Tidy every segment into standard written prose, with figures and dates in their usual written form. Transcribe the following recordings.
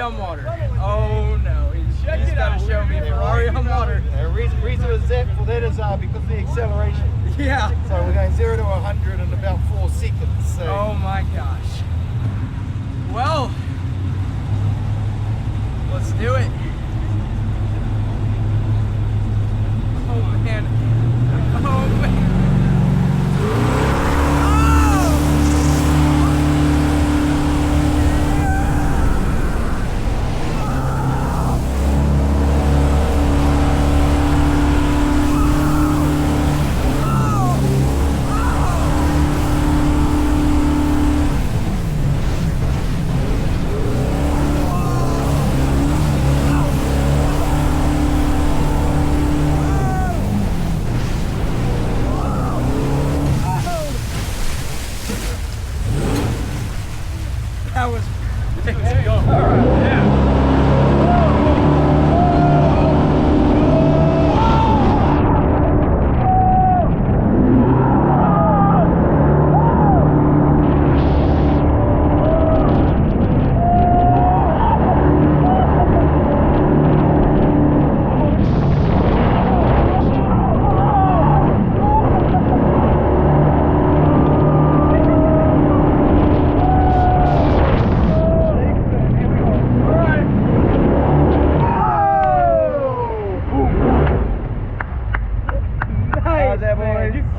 on water. Oh no, he's got to show me Ferrari on water. The reason was that for that is because of the acceleration. Yeah. So we're going 0 to 100 in about 4 seconds. So. Oh my gosh. Well, let's do it. Oh man. Oh man. That was ridiculous. All right. Yeah.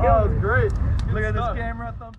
That was great. Look at this camera. Thumbs up.